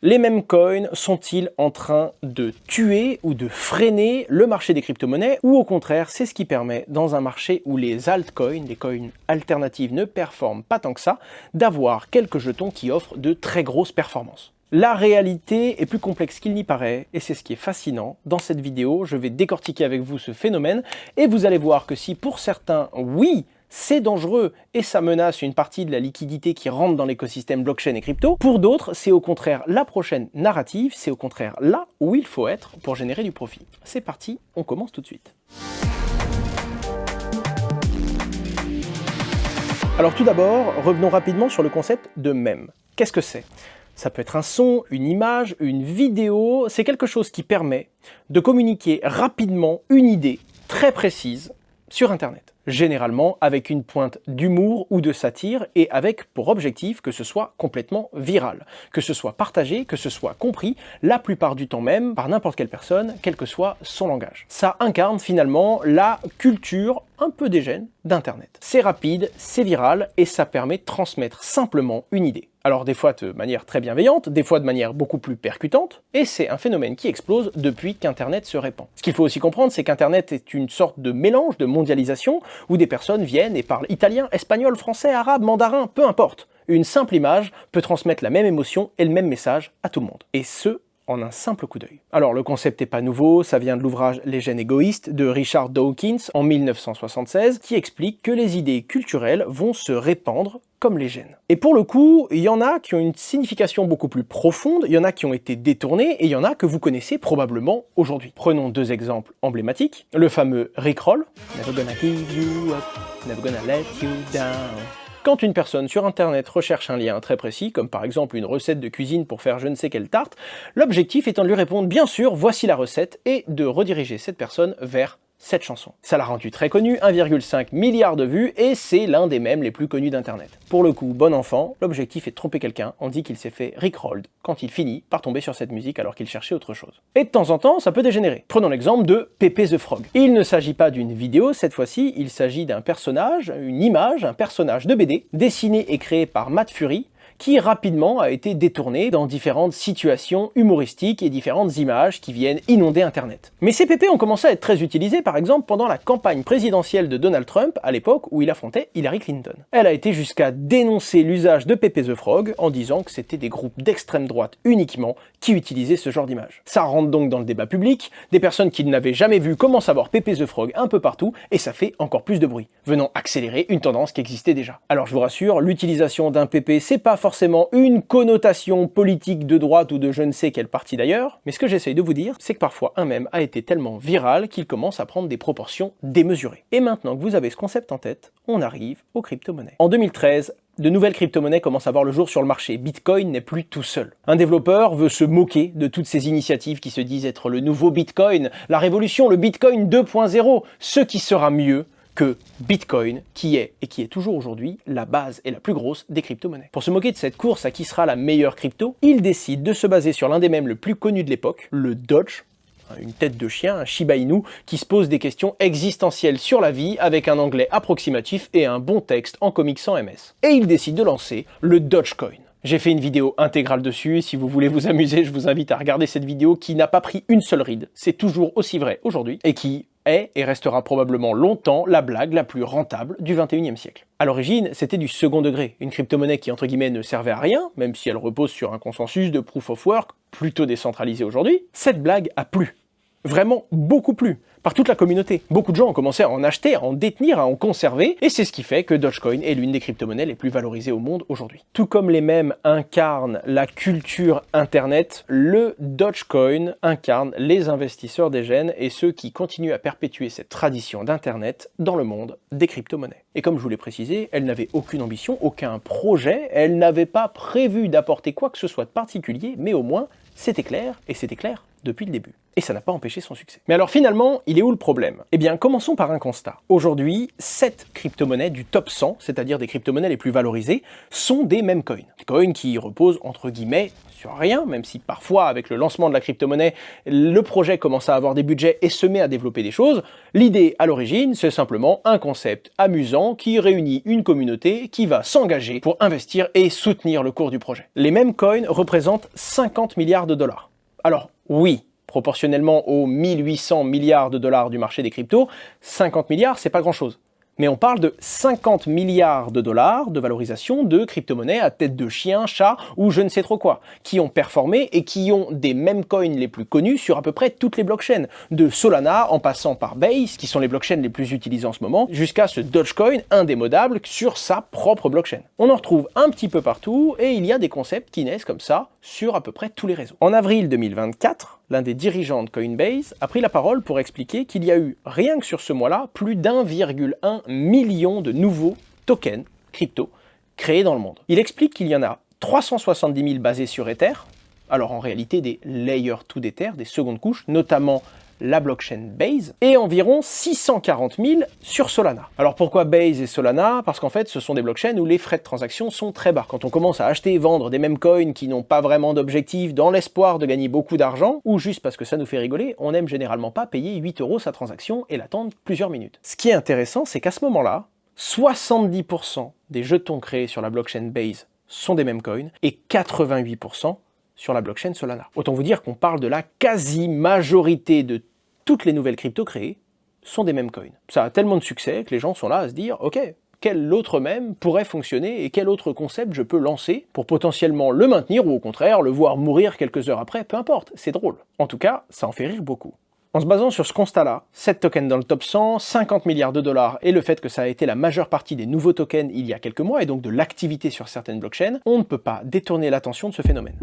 Les mêmes coins sont-ils en train de tuer ou de freiner le marché des crypto-monnaies, ou au contraire, c'est ce qui permet, dans un marché où les altcoins, les coins alternatives ne performent pas tant que ça, d'avoir quelques jetons qui offrent de très grosses performances. La réalité est plus complexe qu'il n'y paraît, et c'est ce qui est fascinant. Dans cette vidéo, je vais décortiquer avec vous ce phénomène, et vous allez voir que si pour certains, oui, c'est dangereux et ça menace une partie de la liquidité qui rentre dans l'écosystème blockchain et crypto, pour d'autres, c'est au contraire la prochaine narrative, c'est au contraire là où il faut être pour générer du profit. C'est parti, on commence tout de suite. Alors tout d'abord, revenons rapidement sur le concept de mème. Qu'est-ce que c'est ? Ça peut être un son, une image, une vidéo, c'est quelque chose qui permet de communiquer rapidement une idée très précise sur Internet. Généralement avec une pointe d'humour ou de satire et avec pour objectif que ce soit complètement viral, que ce soit partagé, que ce soit compris, la plupart du temps même par n'importe quelle personne, quel que soit son langage. Ça incarne finalement la culture un peu dégène d'Internet. C'est rapide, c'est viral et ça permet de transmettre simplement une idée. Alors des fois de manière très bienveillante, des fois de manière beaucoup plus percutante, et c'est un phénomène qui explose depuis qu'Internet se répand. Ce qu'il faut aussi comprendre, c'est qu'Internet est une sorte de mélange, de mondialisation, où des personnes viennent et parlent italien, espagnol, français, arabe, mandarin, peu importe. Une simple image peut transmettre la même émotion et le même message à tout le monde. Et ce, en un simple coup d'œil. Alors le concept n'est pas nouveau, ça vient de l'ouvrage Les gènes égoïstes de Richard Dawkins en 1976, qui explique que les idées culturelles vont se répandre comme les gènes. Et pour le coup, il y en a qui ont une signification beaucoup plus profonde, il y en a qui ont été détournés, et il y en a que vous connaissez probablement aujourd'hui. Prenons deux exemples emblématiques. Le fameux Rickroll, Never gonna give you up, never gonna let you down. Quand une personne sur Internet recherche un lien très précis, comme par exemple une recette de cuisine pour faire je ne sais quelle tarte, l'objectif étant de lui répondre « bien sûr, voici la recette » et de rediriger cette personne vers cette chanson. Ça l'a rendu très connu, 1,5 milliard de vues, et c'est l'un des mèmes les plus connus d'Internet. Pour le coup, bon enfant, l'objectif est de tromper quelqu'un, on dit qu'il s'est fait rickrolled quand il finit par tomber sur cette musique alors qu'il cherchait autre chose. Et de temps en temps, ça peut dégénérer. Prenons l'exemple de Pepe the Frog. Il ne s'agit pas d'une vidéo, cette fois-ci, il s'agit d'un personnage, une image, un personnage de BD, dessiné et créé par Matt Fury, qui rapidement a été détourné dans différentes situations humoristiques et différentes images qui viennent inonder Internet. Mais ces pépés ont commencé à être très utilisés par exemple pendant la campagne présidentielle de Donald Trump à l'époque où il affrontait Hillary Clinton. Elle a été jusqu'à dénoncer l'usage de Pepe the Frog en disant que c'était des groupes d'extrême droite uniquement qui utilisaient ce genre d'image. Ça rentre donc dans le débat public, des personnes qui n'avaient jamais vu commencent à voir Pepe the Frog un peu partout et ça fait encore plus de bruit, venant accélérer une tendance qui existait déjà. Alors je vous rassure, l'utilisation d'un pépé c'est pas forcément une connotation politique de droite ou de je ne sais quelle partie d'ailleurs, mais ce que j'essaye de vous dire, c'est que parfois un mème a été tellement viral qu'il commence à prendre des proportions démesurées. Et maintenant que vous avez ce concept en tête, on arrive aux crypto-monnaies. En 2013, de nouvelles crypto-monnaies commencent à voir le jour sur le marché. Bitcoin n'est plus tout seul. Un développeur veut se moquer de toutes ces initiatives qui se disent être le nouveau Bitcoin, la révolution, le Bitcoin 2.0, ce qui sera mieux que Bitcoin, qui est, et qui est toujours aujourd'hui, la base et la plus grosse des crypto-monnaies. Pour se moquer de cette course à qui sera la meilleure crypto, il décide de se baser sur l'un des mèmes le plus connus de l'époque, le Doge, une tête de chien, un Shiba Inu, qui se pose des questions existentielles sur la vie avec un anglais approximatif et un bon texte en comics sans MS. Et il décide de lancer le Dogecoin. J'ai fait une vidéo intégrale dessus, si vous voulez vous amuser, je vous invite à regarder cette vidéo qui n'a pas pris une seule ride, c'est toujours aussi vrai aujourd'hui, et qui est et restera probablement longtemps la blague la plus rentable du 21e siècle. À l'origine, c'était du second degré, une crypto-monnaie qui entre guillemets ne servait à rien, même si elle repose sur un consensus de proof of work plutôt décentralisé aujourd'hui. Cette blague a plu. Vraiment beaucoup plu, par toute la communauté. Beaucoup de gens ont commencé à en acheter, à en détenir, à en conserver, et c'est ce qui fait que Dogecoin est l'une des crypto-monnaies les plus valorisées au monde aujourd'hui. Tout comme les mèmes incarnent la culture Internet, le Dogecoin incarne les investisseurs des gènes et ceux qui continuent à perpétuer cette tradition d'Internet dans le monde des crypto-monnaies. Et comme je vous l'ai précisé, elle n'avait aucune ambition, aucun projet, elle n'avait pas prévu d'apporter quoi que ce soit de particulier, mais au moins, c'était clair, et c'était clair depuis le début. Et ça n'a pas empêché son succès. Mais alors finalement, il est où le problème? Eh bien, commençons par un constat. Aujourd'hui, 7 crypto-monnaies du top 100, c'est-à-dire des crypto-monnaies les plus valorisées, sont des meme coins. Des coins qui reposent, entre guillemets, sur rien, même si parfois avec le lancement de la crypto-monnaie, le projet commence à avoir des budgets et se met à développer des choses. L'idée à l'origine, c'est simplement un concept amusant qui réunit une communauté qui va s'engager pour investir et soutenir le cours du projet. Les mêmes coins représentent 50 milliards de dollars. Alors oui, proportionnellement aux 1800 milliards de dollars du marché des cryptos, 50 milliards, c'est pas grand-chose. Mais on parle de 50 milliards de dollars de valorisation de crypto-monnaies à tête de chien, chat ou je ne sais trop quoi, qui ont performé et qui ont des mêmes coins les plus connus sur à peu près toutes les blockchains, de Solana en passant par Base, qui sont les blockchains les plus utilisées en ce moment, jusqu'à ce Dogecoin indémodable sur sa propre blockchain. On en retrouve un petit peu partout et il y a des concepts qui naissent comme ça sur à peu près tous les réseaux. En avril 2024, l'un des dirigeants de Coinbase a pris la parole pour expliquer qu'il y a eu, rien que sur ce mois-là, plus d'1,1 million de nouveaux tokens crypto créés dans le monde. Il explique qu'il y en a 370 000 basés sur Ether, alors en réalité des Layer 2 d'Ether, des secondes couches, notamment la blockchain Base, et environ 640 000 sur Solana. Alors pourquoi Base et Solana? Parce qu'en fait, ce sont des blockchains où les frais de transaction sont très bas. Quand on commence à acheter et vendre des mêmes coins qui n'ont pas vraiment d'objectif dans l'espoir de gagner beaucoup d'argent, ou juste parce que ça nous fait rigoler, on n'aime généralement pas payer 8 € sa transaction et l'attendre plusieurs minutes. Ce qui est intéressant, c'est qu'à ce moment-là, 70% des jetons créés sur la blockchain Base sont des mêmes coins, et 88% sur la blockchain Solana. Autant vous dire qu'on parle de la quasi-majorité de toutes les nouvelles cryptos créées sont des mêmes coins. Ça a tellement de succès que les gens sont là à se dire « Ok, quel autre mème pourrait fonctionner et quel autre concept je peux lancer pour potentiellement le maintenir ou au contraire le voir mourir quelques heures après, peu importe, c'est drôle. » En tout cas, ça en fait rire beaucoup. En se basant sur ce constat-là, 7 tokens dans le top 100, 50 milliards de dollars et le fait que ça a été la majeure partie des nouveaux tokens il y a quelques mois et donc de l'activité sur certaines blockchains, on ne peut pas détourner l'attention de ce phénomène.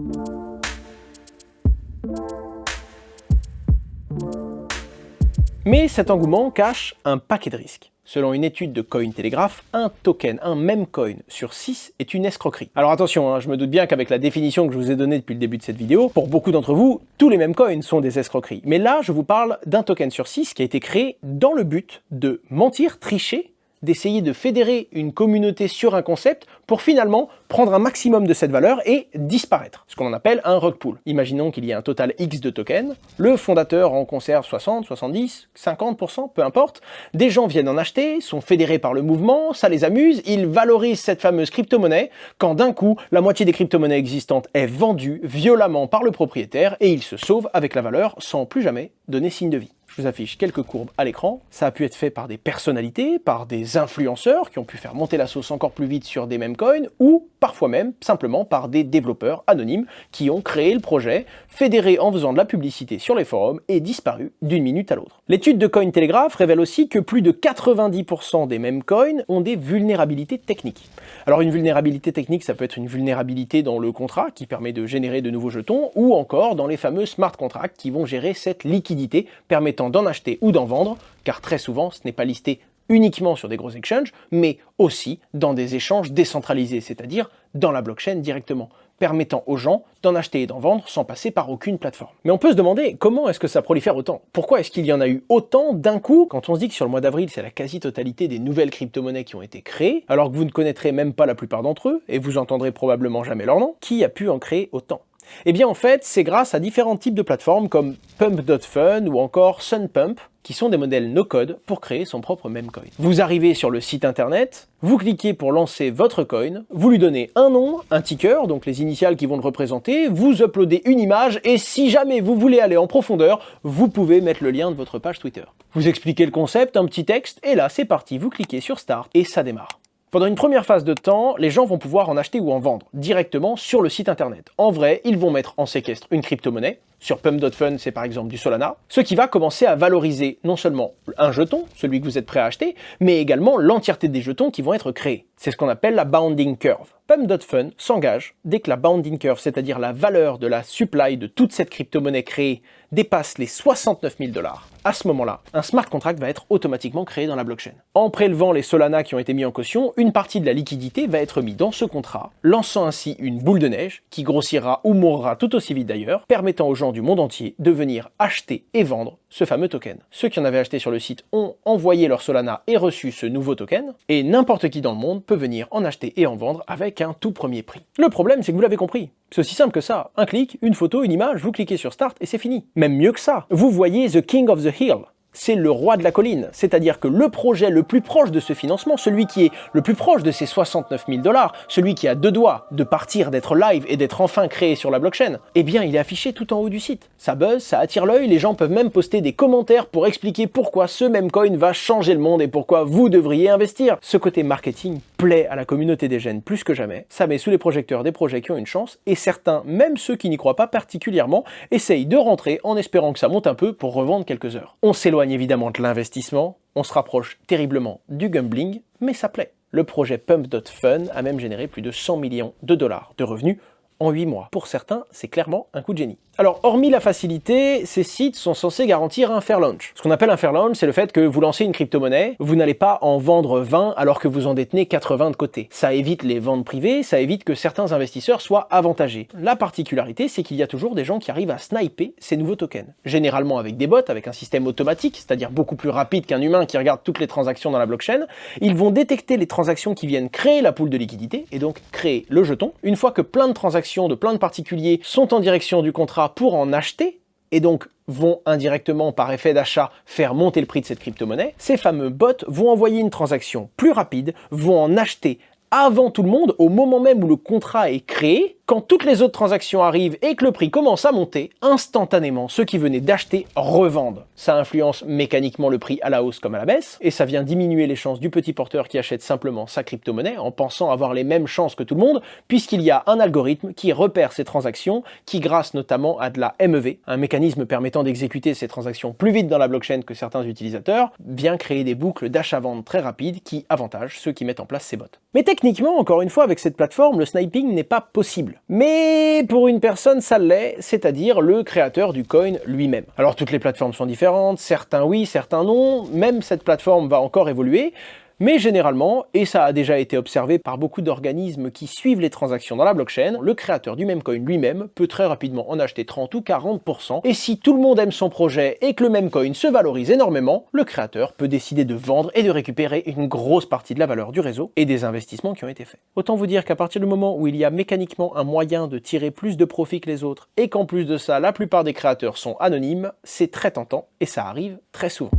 Mais cet engouement cache un paquet de risques. Selon une étude de Cointelegraph, un token, un meme coin sur 6 est une escroquerie. Alors attention, je me doute bien qu'avec la définition que je vous ai donnée depuis le début de cette vidéo, pour beaucoup d'entre vous, tous les mêmes coins sont des escroqueries. Mais là, je vous parle d'un token sur 6 qui a été créé dans le but de mentir, tricher, d'essayer de fédérer une communauté sur un concept pour finalement prendre un maximum de cette valeur et disparaître, ce qu'on appelle un rug pull. Imaginons qu'il y ait un total X de tokens, le fondateur en conserve 60, 70, 50%, peu importe, des gens viennent en acheter, sont fédérés par le mouvement, ça les amuse, ils valorisent cette fameuse crypto-monnaie, quand d'un coup, la moitié des crypto-monnaies existantes est vendue violemment par le propriétaire et il se sauve avec la valeur sans plus jamais donner signe de vie. Je vous affiche quelques courbes à l'écran. Ça a pu être fait par des personnalités, par des influenceurs qui ont pu faire monter la sauce encore plus vite sur des mêmes coins, ou parfois même simplement par des développeurs anonymes qui ont créé le projet, fédéré en faisant de la publicité sur les forums et disparu d'une minute à l'autre. L'étude de Cointelegraph révèle aussi que plus de 90% des mêmes coins ont des vulnérabilités techniques. Alors une vulnérabilité technique, ça peut être une vulnérabilité dans le contrat qui permet de générer de nouveaux jetons, ou encore dans les fameux smart contracts qui vont gérer cette liquidité permettant d'en acheter ou d'en vendre, car très souvent ce n'est pas listé uniquement sur des gros exchanges, mais aussi dans des échanges décentralisés, c'est-à-dire dans la blockchain directement, permettant aux gens d'en acheter et d'en vendre sans passer par aucune plateforme. Mais on peut se demander comment est-ce que ça prolifère autant? Pourquoi est-ce qu'il y en a eu autant d'un coup quand on se dit que sur le mois d'avril c'est la quasi-totalité des nouvelles crypto-monnaies qui ont été créées, alors que vous ne connaîtrez même pas la plupart d'entre eux, et vous entendrez probablement jamais leur nom? Qui a pu en créer autant? Eh bien en fait, c'est grâce à différents types de plateformes comme Pump.fun ou encore Sunpump, qui sont des modèles no-code pour créer son propre meme coin. Vous arrivez sur le site internet, vous cliquez pour lancer votre coin, vous lui donnez un nom, un ticker, donc les initiales qui vont le représenter, vous uploadez une image et si jamais vous voulez aller en profondeur, vous pouvez mettre le lien de votre page Twitter. Vous expliquez le concept, un petit texte, et là c'est parti, vous cliquez sur Start et ça démarre. Pendant une première phase de temps, les gens vont pouvoir en acheter ou en vendre directement sur le site internet. En vrai, ils vont mettre en séquestre une crypto-monnaie. Sur Pump.fun, c'est par exemple du Solana, ce qui va commencer à valoriser non seulement un jeton, celui que vous êtes prêt à acheter, mais également l'entièreté des jetons qui vont être créés. C'est ce qu'on appelle la bounding curve. Pump.fun s'engage dès que la bounding curve, c'est-à-dire la valeur de la supply de toute cette crypto-monnaie créée, dépasse les 69 000 $. À ce moment-là, un smart contract va être automatiquement créé dans la blockchain. En prélevant les Solana qui ont été mis en caution, une partie de la liquidité va être mise dans ce contrat, lançant ainsi une boule de neige qui grossira ou mourra tout aussi vite d'ailleurs, permettant aux gens gens du monde entier de venir acheter et vendre ce fameux token. Ceux qui en avaient acheté sur le site ont envoyé leur Solana et reçu ce nouveau token, et n'importe qui dans le monde peut venir en acheter et en vendre avec un tout premier prix. Le problème, c'est que vous l'avez compris, c'est aussi simple que ça. Un clic, une photo, une image, vous cliquez sur Start et c'est fini. Même mieux que ça, vous voyez The King of the Hill. C'est le roi de la colline, c'est-à-dire que le projet le plus proche de ce financement, celui qui est le plus proche de ces 69 000 $, celui qui a deux doigts de partir, d'être live et d'être enfin créé sur la blockchain, eh bien il est affiché tout en haut du site. Ça buzz, ça attire l'œil, les gens peuvent même poster des commentaires pour expliquer pourquoi ce même coin va changer le monde et pourquoi vous devriez investir. Ce côté marketing plaît à la communauté des gènes plus que jamais, ça met sous les projecteurs des projets qui ont une chance, et certains, même ceux qui n'y croient pas particulièrement, essayent de rentrer en espérant que ça monte un peu pour revendre quelques heures. On s'éloigne évidemment de l'investissement, on se rapproche terriblement du gambling, mais ça plaît. Le projet Pump.Fun a même généré plus de 100 millions de dollars de revenus en 8 mois. Pour certains, c'est clairement un coup de génie. Alors, hormis la facilité, ces sites sont censés garantir un fair launch. Ce qu'on appelle un fair launch, c'est le fait que vous lancez une crypto-monnaie, vous n'allez pas en vendre 20 alors que vous en détenez 80 de côté. Ça évite les ventes privées, ça évite que certains investisseurs soient avantagés. La particularité, c'est qu'il y a toujours des gens qui arrivent à sniper ces nouveaux tokens. Généralement avec des bots, avec un système automatique, c'est-à-dire beaucoup plus rapide qu'un humain qui regarde toutes les transactions dans la blockchain. Ils vont détecter les transactions qui viennent créer la pool de liquidité et donc créer le jeton. Une fois que plein de transactions de plein de particuliers sont en direction du contrat pour en acheter, et donc vont indirectement par effet d'achat faire monter le prix de cette crypto-monnaie, ces fameux bots vont envoyer une transaction plus rapide, vont en acheter avant tout le monde, au moment même où le contrat est créé. Quand toutes les autres transactions arrivent et que le prix commence à monter, instantanément, ceux qui venaient d'acheter revendent. Ça influence mécaniquement le prix à la hausse comme à la baisse, et ça vient diminuer les chances du petit porteur qui achète simplement sa crypto-monnaie en pensant avoir les mêmes chances que tout le monde, puisqu'il y a un algorithme qui repère ces transactions, qui grâce notamment à de la MEV, un mécanisme permettant d'exécuter ces transactions plus vite dans la blockchain que certains utilisateurs, vient créer des boucles d'achat-vente très rapides qui avantagent ceux qui mettent en place ces bots. Mais techniquement, encore une fois, avec cette plateforme, le sniping n'est pas possible. Mais pour une personne, ça l'est, c'est-à-dire le créateur du coin lui-même. Alors toutes les plateformes sont différentes, certains oui, certains non, même cette plateforme va encore évoluer, mais généralement, et ça a déjà été observé par beaucoup d'organismes qui suivent les transactions dans la blockchain, le créateur du même coin lui-même peut très rapidement en acheter 30 ou 40%, et si tout le monde aime son projet et que le même coin se valorise énormément, le créateur peut décider de vendre et de récupérer une grosse partie de la valeur du réseau et des investissements qui ont été faits. Autant vous dire qu'à partir du moment où il y a mécaniquement un moyen de tirer plus de profit que les autres, et qu'en plus de ça, la plupart des créateurs sont anonymes, c'est très tentant, et ça arrive très souvent.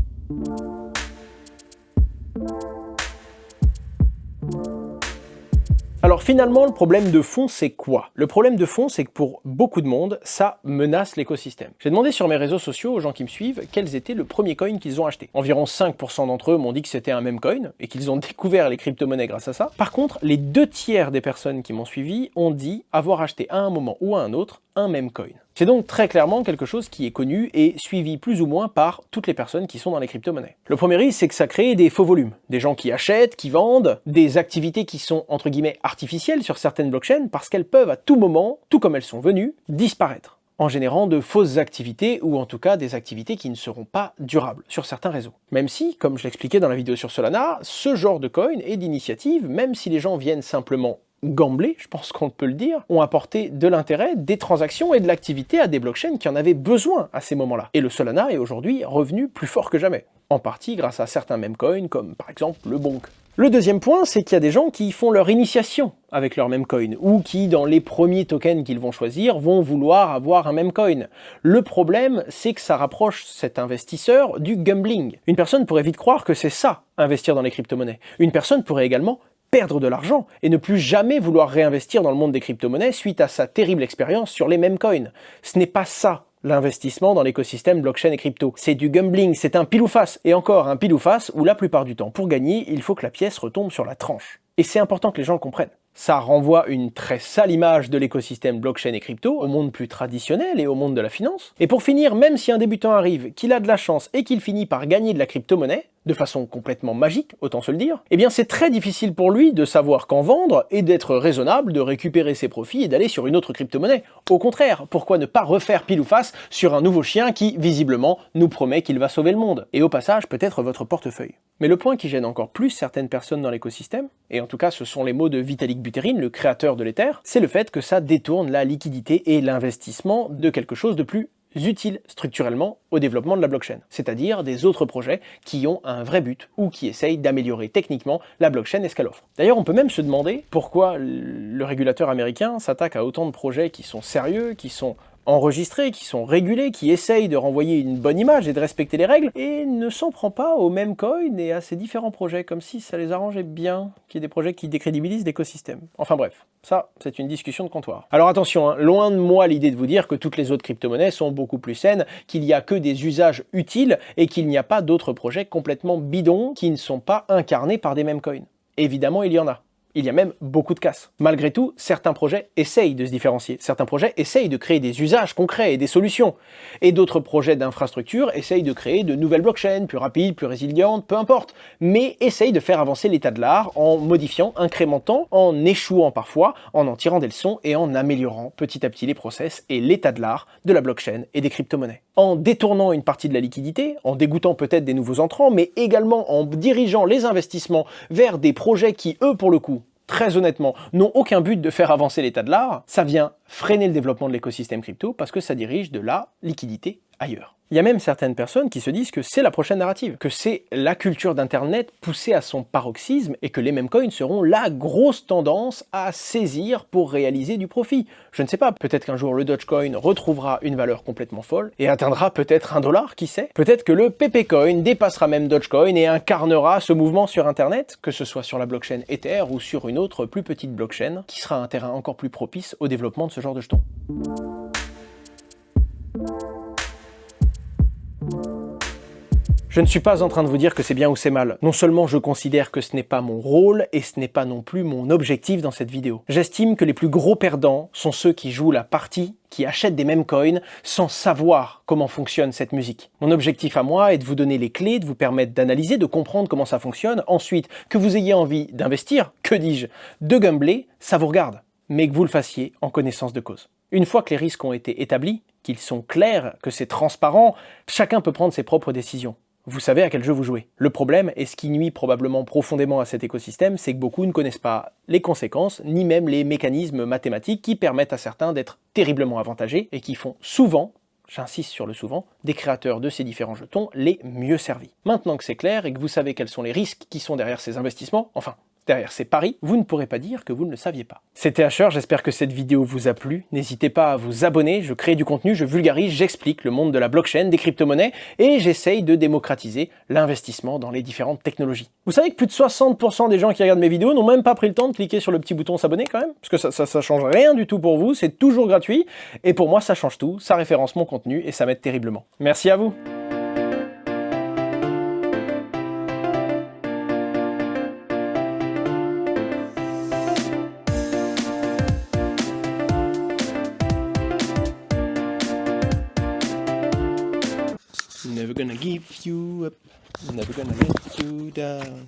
Alors finalement, le problème de fond, c'est quoi? Le problème de fond, c'est que pour beaucoup de monde, ça menace l'écosystème. J'ai demandé sur mes réseaux sociaux aux gens qui me suivent quels étaient le premier coin qu'ils ont acheté. Environ 5% d'entre eux m'ont dit que c'était un même coin et qu'ils ont découvert les crypto-monnaies grâce à ça. Par contre, les 2/3 des personnes qui m'ont suivi ont dit avoir acheté à un moment ou à un autre un même coin. C'est donc très clairement quelque chose qui est connu et suivi plus ou moins par toutes les personnes qui sont dans les crypto-monnaies. Le premier risque, c'est que ça crée des faux volumes. Des gens qui achètent, qui vendent, des activités qui sont entre guillemets artificielles sur certaines blockchains parce qu'elles peuvent à tout moment, tout comme elles sont venues, disparaître, en générant de fausses activités ou en tout cas des activités qui ne seront pas durables sur certains réseaux. Même si, comme je l'expliquais dans la vidéo sur Solana, ce genre de coin et d'initiative, même si les gens viennent simplement gambler, je pense qu'on peut le dire, ont apporté de l'intérêt, des transactions et de l'activité à des blockchains qui en avaient besoin à ces moments-là. Et le Solana est aujourd'hui revenu plus fort que jamais, en partie grâce à certains meme coins comme par exemple le Bonk. Le deuxième point, c'est qu'il y a des gens qui font leur initiation avec leur meme coin, ou qui, dans les premiers tokens qu'ils vont choisir, vont vouloir avoir un meme coin. Le problème, c'est que ça rapproche cet investisseur du gambling. Une personne pourrait vite croire que c'est ça, investir dans les crypto-monnaies. Une personne pourrait également perdre de l'argent et ne plus jamais vouloir réinvestir dans le monde des crypto-monnaies suite à sa terrible expérience sur les mêmes coins. Ce n'est pas ça l'investissement dans l'écosystème blockchain et crypto. C'est du gambling, c'est un pile ou face, et encore un pile ou face où la plupart du temps, pour gagner, il faut que la pièce retombe sur la tranche. Et c'est important que les gens le comprennent. Ça renvoie une très sale image de l'écosystème blockchain et crypto, au monde plus traditionnel et au monde de la finance. Et pour finir, même si un débutant arrive, qu'il a de la chance et qu'il finit par gagner de la crypto-monnaie, de façon complètement magique, autant se le dire, eh bien c'est très difficile pour lui de savoir quand vendre et d'être raisonnable, de récupérer ses profits et d'aller sur une autre crypto-monnaie. Au contraire, pourquoi ne pas refaire pile ou face sur un nouveau chien qui, visiblement, nous promet qu'il va sauver le monde? Et au passage, peut-être votre portefeuille. Mais le point qui gêne encore plus certaines personnes dans l'écosystème, et en tout cas ce sont les mots de Vitalik Buterin, le créateur de l'Ether, c'est le fait que ça détourne la liquidité et l'investissement de quelque chose de plus utiles structurellement au développement de la blockchain, c'est-à-dire des autres projets qui ont un vrai but ou qui essayent d'améliorer techniquement la blockchain et ce qu'elle offre. D'ailleurs, on peut même se demander pourquoi le régulateur américain s'attaque à autant de projets qui sont sérieux, qui sont enregistrés, qui sont régulés, qui essayent de renvoyer une bonne image et de respecter les règles, et ne s'en prend pas au même coin et à ces différents projets, comme si ça les arrangeait bien qu'il y ait des projets qui décrédibilisent l'écosystème. Enfin bref, ça, c'est une discussion de comptoir. Alors attention, hein, loin de moi l'idée de vous dire que toutes les autres crypto-monnaies sont beaucoup plus saines, qu'il n'y a que des usages utiles et qu'il n'y a pas d'autres projets complètement bidons qui ne sont pas incarnés par des mêmes coins. Évidemment, il y en a. Il y a même beaucoup de casses. Malgré tout, certains projets essayent de se différencier. Certains projets essayent de créer des usages concrets et des solutions. Et d'autres projets d'infrastructure essayent de créer de nouvelles blockchains, plus rapides, plus résilientes, peu importe. Mais essayent de faire avancer l'état de l'art en modifiant, incrémentant, en échouant parfois, en tirant des leçons et en améliorant petit à petit les process et l'état de l'art de la blockchain et des crypto-monnaies. En détournant une partie de la liquidité, en dégoûtant peut-être des nouveaux entrants, mais également en dirigeant les investissements vers des projets qui, eux, pour le coup, très honnêtement, n'ont aucun but de faire avancer l'état de l'art, ça vient freiner le développement de l'écosystème crypto parce que ça dirige de la liquidité ailleurs. Il y a même certaines personnes qui se disent que c'est la prochaine narrative, que c'est la culture d'Internet poussée à son paroxysme et que les meme coins seront la grosse tendance à saisir pour réaliser du profit. Je ne sais pas, peut-être qu'un jour le Dogecoin retrouvera une valeur complètement folle et atteindra peut-être $1, qui sait. Peut-être que le Pepecoin dépassera même Dogecoin et incarnera ce mouvement sur Internet, que ce soit sur la blockchain Ether ou sur une autre plus petite blockchain, qui sera un terrain encore plus propice au développement de ce genre de jetons. Je ne suis pas en train de vous dire que c'est bien ou c'est mal. Non seulement je considère que ce n'est pas mon rôle et ce n'est pas non plus mon objectif dans cette vidéo. J'estime que les plus gros perdants sont ceux qui jouent la partie, qui achètent des meme coins sans savoir comment fonctionne cette musique. Mon objectif à moi est de vous donner les clés, de vous permettre d'analyser, de comprendre comment ça fonctionne. Ensuite, que vous ayez envie d'investir, que dis-je, de gambler, ça vous regarde. Mais que vous le fassiez en connaissance de cause. Une fois que les risques ont été établis, qu'ils sont clairs, que c'est transparent, chacun peut prendre ses propres décisions. Vous savez à quel jeu vous jouez. Le problème, et ce qui nuit probablement profondément à cet écosystème, c'est que beaucoup ne connaissent pas les conséquences, ni même les mécanismes mathématiques qui permettent à certains d'être terriblement avantagés et qui font souvent, j'insiste sur le souvent, des créateurs de ces différents jetons les mieux servis. Maintenant que c'est clair et que vous savez quels sont les risques qui sont derrière ces investissements, enfin, derrière ces paris, vous ne pourrez pas dire que vous ne le saviez pas. C'était Asher, j'espère que cette vidéo vous a plu. N'hésitez pas à vous abonner, je crée du contenu, je vulgarise, j'explique le monde de la blockchain, des crypto-monnaies, et j'essaye de démocratiser l'investissement dans les différentes technologies. Vous savez que plus de 60% des gens qui regardent mes vidéos n'ont même pas pris le temps de cliquer sur le petit bouton s'abonner quand même, parce que ça change rien du tout pour vous, c'est toujours gratuit, et pour moi ça change tout, ça référence mon contenu, et ça m'aide terriblement. Merci à vous. Never gonna give you up, never gonna let you down.